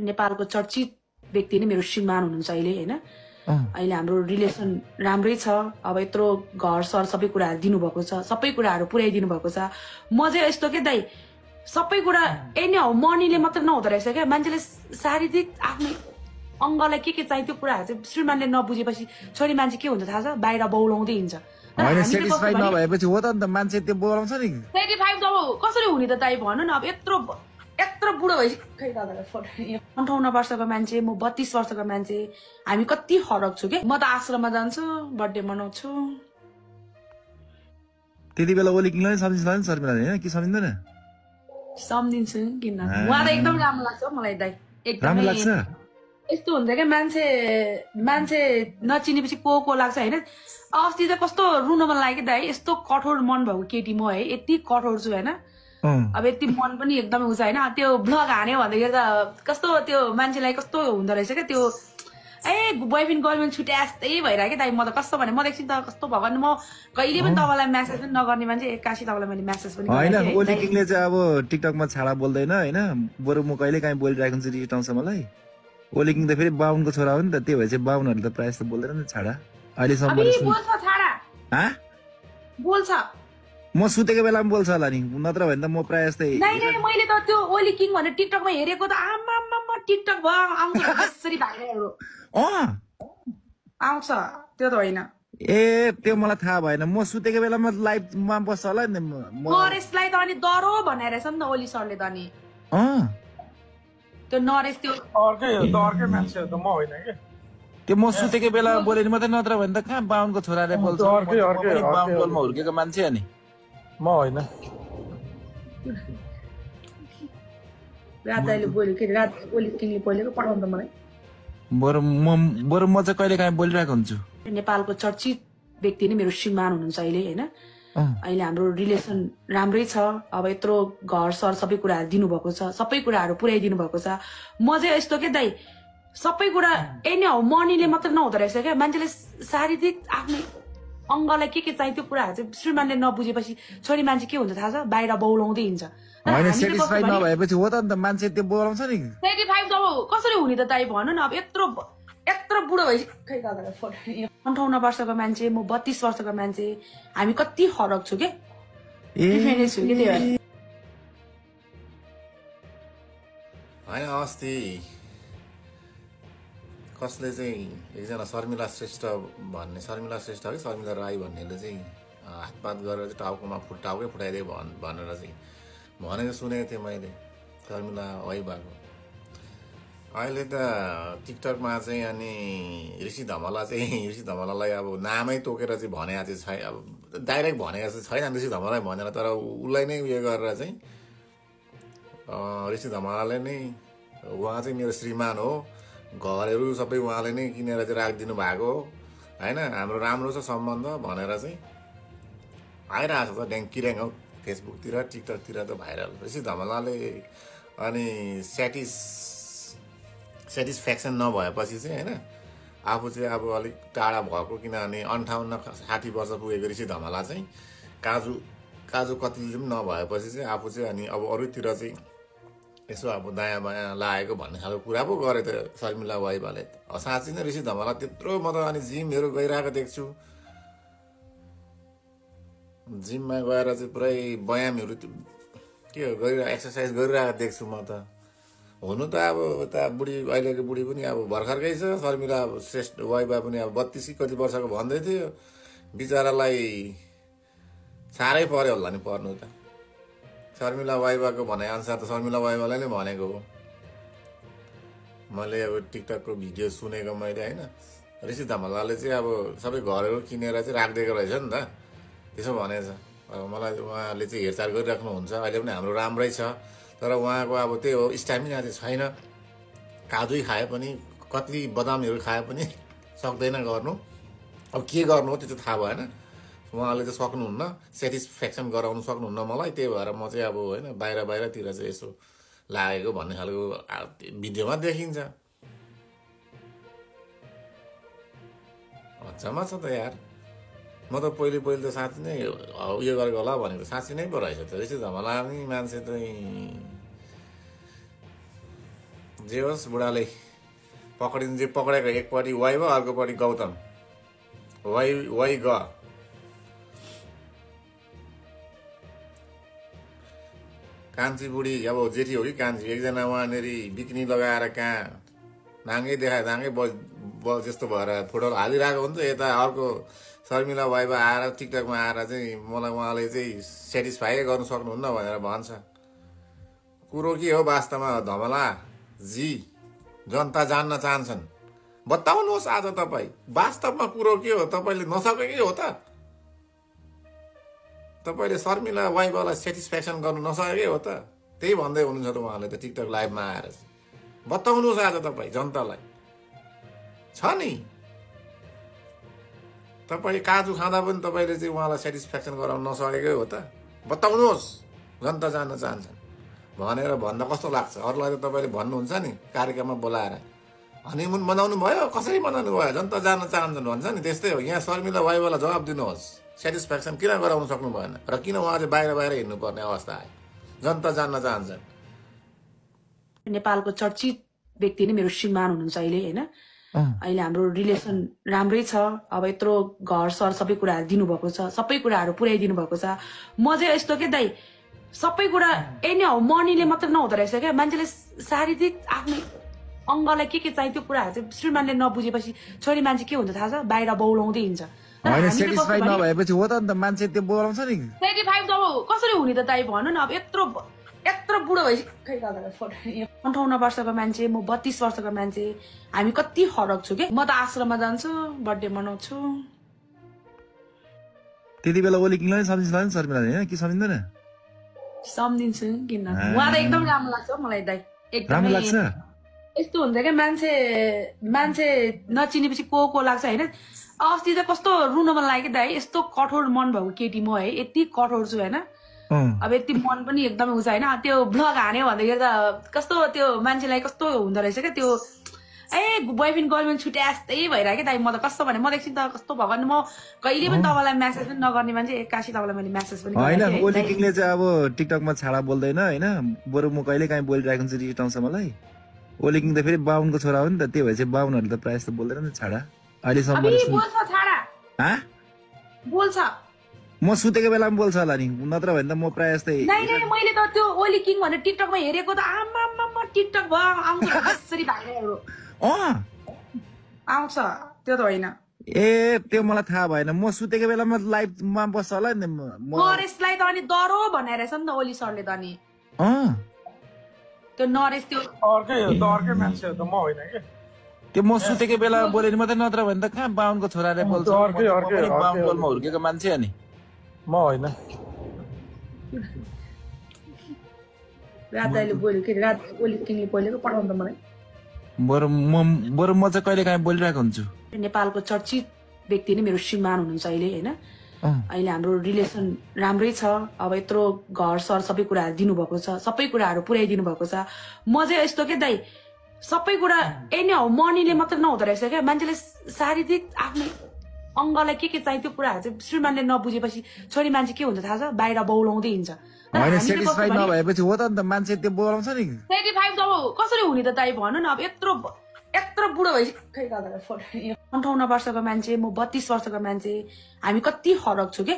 नेपालको चर्चित व्यक्ति नै मेरो श्रीमान हुनुहुन्छ अहिले हैन अहिले हाम्रो रिलेसन राम्रै छ अब यत्रो घर सर सबै कुराहरु दिनुभएको छ सबै कुराहरु पुर्याइदिनु भएको छ म चाहिँ यस्तो के दाइ सबै कुरा एनी हाउ मनीले मात्र नहुँदो रहेछ क्या मान्छेले शारीरिक आफ्नो अङ्गलाई के चाहियो त्यो कुराहरु चाहिँ श्रीमानले नबुझेपछि छोरी मान्छे के हुन्छ थाहा छ बाहिर बौलाउँदै हिँड्छ हैन सेटिस्फाइड नभएपछि हो त नि त मान्छे त्यो बोलाउँछ नि 35 त कसरी हुने त दाइ भन न अब यत्रो बुढो भइसक्यो खै दादालाई फोटो 58 वर्षको मान्छे म 32 वर्षको मान्छे हामी कति फरक छु के म त आश्रममा जान्छु बर्थडे मनाउँछु त्यति बेला ओली किङले सम्झिन्छ नि शर्मिला हैन के सम्झिदैन सम्झिन्छु किन उहाँ त एकदम राम्रो लाग्छ मलाई दाइ एकदम राम्रो लाग्छ यस्तो हुन्छ क्या मान्छे नचिनेपछि को लाग्छ हैन अस्ति चाहिँ कस्तो रुन मन लाग्यो दाइ यस्तो कठोर मन भएको केटी म है यति कठोर छु हैन अब यति मन पनि एकदमै उच्च हैन त्यो ब्लग हान्यो भन्दाखेरि त कस्तो त्यो मान्छेलाई कस्तो हुँदो रहेछ क्या त्यो बोयफ्रेन्ड गर्लफ्रेन्ड छुटे जस्तै भइरहेको क्या दाइ म त कस्तो भने म एकछिन त कस्तो भगवान म कहिले पनि तपाईँलाई म्यासेज पनि नगर्ने मान्छे एक्कासी तपाईँलाई मैले म्यासेज पनि हैन ओली किङले चाहिँ अब टिकटकमा छाडा बोल्दैन हैन बरु म कहिले काहीँ बोलिरहेको छु रिटाउँछ मलाई ओली किङ त फेरि बाहुनको छोरा हो नि त त्यो भए चाहिँ बाहुनहरुले त प्रायः जस्तो बोल्दैन नि छाडा अहिलेसम्म बोल्छ छाडा बोल्छ म सुतेको बेलामा बोल्छ होला नि नत्र भने त म प्रायः जस्तै मैले त त्यो ओली किङ भनेर टिकटकमा हेरेको त आम्मामा टिकटक भयो आउँछ यसरी भाइरलहरु आउँछ त्यो त होइन ए त्यो मलाई थाहा भएन म सुतेको बेलामा लाइभमा बस्छ होला नि नरेशलाई त अनि डरो भनेर रहेछ नि त ओली सरले त अनि त्यो नरेश त्यो अर्कै मान्छे हो त म होइन के त्यो म सुतेको बेलामा बोले नि मात्रै नत्र भने त कहाँ बाहुनको छोराले बोल्छ बाहुनमा हुर्केको मान्छे अनि म होइन रात अहिले बोल्यो के रात ओली किङले बोलेको पठाउनु त मलाई बरु म चाहिँ कहिले काहीँ बोलिरहेको हुन्छु नेपालको चर्चित व्यक्ति नै मेरो श्रीमान हुनुहुन्छ अहिले हैन अहिले हाम्रो रिलेसन राम्रै छ अब यत्रो घर सर सबै कुराहरु दिनुभएको छ सबै कुराहरु पुर्याइदिनु भएको छ म चाहिँ यस्तो के दाइ सबै कुरा एनी हाउ मनीले मात्र नहुँदो रहेछ क्या मान्छेले शारीरिक आफ्नो अङ्गलाई के चाहियो त्यो कुराहरु चाहिँ श्रीमानले नबुझेपछि छोरी मान्छे के हुन्छ थाहा छ बाहिर बौलाउँदै हिँड्छ हैन सेटिस्फाइड नभएपछि हो त नि त मान्छे त्यो बोलाउँछ नि 35 त कसरी हुने त दाइ भन न अब यत्रो बुढो भइसक्यो खै दादालाई फोटो 58 वर्षको मान्छे म 32 वर्षको मान्छे हामी कति फरक छु के डिफरेन्स छु के त्यो हैन अस्ति कसले चाहिँ एकजना शर्मिला श्रेष्ठ भन्ने शर्मिला श्रेष्ठ हो कि शर्मिला राई भन्नेले चाहिँ हातपात गरेर चाहिँ टाउकोमा टाउकै फुटाइदिए भनेर चाहिँ भनेको सुनेको थिएँ मैले शर्मिला वाइबाको अहिले त टिकटकमा चाहिँ अनि ऋषि धमलालाई अब नामै तोकेर चाहिँ भनेको चाहिँ छैन अब डाइरेक्ट भनेको चाहिँ छैन ऋषि धमलालाई भनेर तर उसलाई नै उयो गरेर चाहिँ ऋषि धमलाले नै उहाँ चाहिँ मेरो श्रीमान हो घरहरू सबै उहाँले नै किनेर चाहिँ राखिदिनु भएको हैन हाम्रो राम्रो छ सम्बन्ध भनेर चाहिँ आइरहेको छ त ड्याङ हौ फेसबुकतिर टिकटकतिर त भाइरल ऋषि धमलाले अनि सेटिस्फ्याक्सन नभएपछि चाहिँ हैन आफू चाहिँ अब अलिक टाढा भएको किनभने 58-60 वर्ष पुगेको ऋषि धमला चाहिँ काजु कतिले पनि नभएपछि चाहिँ आफू चाहिँ अनि अब अरूतिर चाहिँ यसो अब दायाँ बायाँ लागेको भन्ने खालको कुरा पो गरे त शर्मिला वाइबाले साँच्चै नै ऋषि धमला त्यत्रो म त अनि जिमहरू गइरहेको देख्छु जिममा गएर चाहिँ पुरै व्यायामहरू के गरिरहेको एक्सर्साइज गरिरहेको देख्छु म त हुनु त अब उता बुढी अहिलेको बुढी पनि अब भर्खरकै छ शर्मिला श्रेष्ठ वाइबा पनि अब 32 कति वर्षको भन्दै थियो बिचरालाई साह्रै पर्यो होला नि पर्नु त शर्मिला वाइबाको भनाइ अनुसार त शर्मिला वाइबालाई नै भनेको हो मैले अब टिकटकको भिडियो सुनेको मैले हैन ऋषि धमलाले चाहिँ अब सबै घरहरू किनेर चाहिँ राखिदिएको रहेछ नि त त्यसो भनेछ अब मलाई उहाँले चाहिँ हेरचाह गरिराख्नुहुन्छ अहिले पनि हाम्रो राम्रै छ तर उहाँको अब त्यही हो स्ट्यामिना चाहिँ छैन काजु खाए पनि कति बदामहरू खाए पनि सक्दैन गर्नु अब के गर्नु हो त्यो चाहिँ थाहा भएन उहाँले चाहिँ सक्नुहुन्न सेटिस्फ्याक्सन गराउनु सक्नुहुन्न मलाई त्यही भएर म चाहिँ अब हैन बाहिरतिर चाहिँ यसो लागेको भन्ने खालको भिडियोमा देखिन्छ अचम्म छ त यार म त पहिले त साँच्चै नै उयो गरेको होला भनेको साँच्चै नै पो रहेछ त ऋषि धमला नि मान्छे चाहिँ जे होस् बुढाले पक्रिन्छ पक्रेको एकपट्टि वाइ भयो अर्कोपट्टि गौतम वाइ ग कान्छी बुढी अब जेठी हो कि कान्छी एकजना उहाँनिर बिक्नी लगाएर कहाँ नाङ्गै देखाए नाङ्गै जस्तो भएर फोटो हालिरहेको हुन्छ यता अर्को शर्मिला वाइबा आएर टिकटकमा आएर चाहिँ मलाई उहाँले चाहिँ सेटिस्फाई गर्नु सक्नुहुन्न भनेर भन्छ कुरो के हो वास्तवमा धमला जी जनता जान्न चाहन्छन् बताउनुहोस् आज तपाईँ वास्तवमा कुरो के हो तपाईँले नसकेकै हो त तपाईँले शर्मिला वाइबालाई सेटिस्फ्याक्सन गर्नु नसकेकै हो त त्यही भन्दै हुनुहुन्छ त उहाँले त टिकटक लाइभमा आएर बताउनुहोस् आज तपाईँ जनतालाई छ नि तपाईँले काजु खाँदा पनि तपाईँले चाहिँ उहाँलाई सेटिस्फ्याक्सन गराउनु नसकेकै हो त बताउनुहोस् जनता जान्न चाहन्छन् भनेर भन्दा कस्तो लाग्छ अरूलाई त तपाईँले भन्नुहुन्छ नि कार्यक्रममा बोलाएर हनीमुन बनाउनु भयो कसरी बनाउनु भयो जनता जान्न चाहन्छन् भन्छ नि त्यस्तै हो यहाँ शर्मिला वाइबालाई जवाब दिनुहोस् सेटिस्फ्याक्सन किन गराउनु सक्नु भएन र किन उहाँ चाहिँ बाहिर बाहिर हिँड्नुपर्ने अवस्था आयो जनता जान्न चाहन्छन् नेपालको चर्चित व्यक्ति नै मेरो श्रीमान हुनुहुन्छ अहिले होइन अहिले हाम्रो रिलेसन राम्रै छ अब यत्रो घर सर सबै कुराहरू दिनुभएको छ सबै कुराहरू पुर्याइदिनु भएको छ म चाहिँ यस्तो के दाइ सबै कुरा एनी हो मनीले मात्र नहुँदो रहेछ क्या मान्छेले शारीरिक आफ्नो अङ्गलाई के चाहियो त्यो कुराहरू चाहिँ श्रीमानले नबुझेपछि छोरी मान्छे के हुन्छ थाहा छ बाहिर बौलाउँदै हिँड्छ सेटिस्फाई नभएपछि हो त अन्त मान्छे त्यो बोलाउँछ नि 35 त कसरी हुने त दाइ भन्नु न अब यत्रो बुढो भइसक्यो 58 वर्षको मान्छे म 32 वर्षको मान्छे हामी कति फरक छु के म त आश्रममा जान्छु बर्थडे मनाउँछु त्यति बेला ओली किङलाई सम्झिन्छ नि शर्मिलाले हैन कि सम्झिँदैन सम्झिन्छु किन उहाँ त एकदम राम्रो लाग्छ मलाई दाइ एकदम राम्रो लाग्छ यस्तो हुन्छ क्या मान्छे नचिनेपछि को लाग्छ हैन अस्ति त कस्तो रुन मन लाग्यो दाइ यस्तो कठोर मन भएको केटी म है यति कठोर छु हैन अब यति मन पनि एकदमै उचा होइन त्यो ब्लग हान्यो भन्दाखेरि त कस्तो त्यो मान्छेलाई कस्तो हुँदो रहेछ क्या त्यो बोयफ्रेन्ड गर्लफ्रेन्ड छुट्या जस्तै भइरहेको क्या दाइ म त कस्तो भने म एकछिन त कस्तो भगवान् म कहिले पनि तपाईँलाई म्यासेज पनि नगर्ने मान्छे एक्कासी तपाईँलाई मैले म्यासेज पनि होइन ओली किङले चाहिँ अब टिकटकमा छाडा बोल्दैन होइन बरु म कहिले काहीँ बोलिरहेको हुन्छु रिस आउँछ मलाई ओली किङ त फेरि बाहुनको छोरा हो नि त त्यो भए चाहिँ बाहुनहरूले त प्रायः जस्तो बोल्दैन नि छाडा अहिलेसम्म बोल्छ म सुतेको बेलामा बोल्छ होला नि नत्र भने त म प्रायः जस्तै मैले त त्यो ओली किङ भनेर टिकटकमा हेरेको त आमा टिकटक भयो आउँछ कसरी भाग्नेहरू आउँछ त्यो त होइन ए त्यो मलाई थाहा भएन म सुतेको बेलामा लाइभमा बस्छ होला नि नरेशलाई त अनि डरो भनेर रहेछ नि त ओली सरले त अनि त्यो नरेश त्यो अर्कै मान्छे हो त म होइन के त्यो म सुतेको बेलामा बोले नि मात्रै नत्र भने त कहाँ बाहुनको छोराले बोल्छ बाहुन बोलमा हुर्केको मान्छे अनि म होइन रात दाइले बोल्यो के रात ओली किङले बोलेको पठाउनु त मलाई बरु म चाहिँ कहिले काहीँ बोलिरहेको हुन्छु नेपालको चर्चित व्यक्ति नै मेरो श्रीमान हुनुहुन्छ अहिले होइन अहिले हाम्रो रिलेसन राम्रै छ अब यत्रो घर सर सबै कुराहरू दिनुभएको छ सबै कुराहरू पुर्याइदिनु भएको छ म चाहिँ यस्तो के दाइ सबै कुरा एनी हो मनीले मात्र नहुँदो रहेछ क्या मान्छेले शारीरिक आफ्नो अङ्गलाई के चाहियो त्यो कुराहरू चाहिँ श्रीमानले नबुझेपछि छोरी मान्छे के हुन्छ थाहा छ बाहिर बौलाउँदै हिँड्छ सेटिस्फाई नभएपछि हो त अन्त मान्छे त्यो बोलाउँछ नि 35 त कसरी हुने त दाइ भन्नु न अब यत्रो बुढो भइसक्यो 58 वर्षको मान्छे म 32 वर्षको मान्छे हामी कति फरक छु के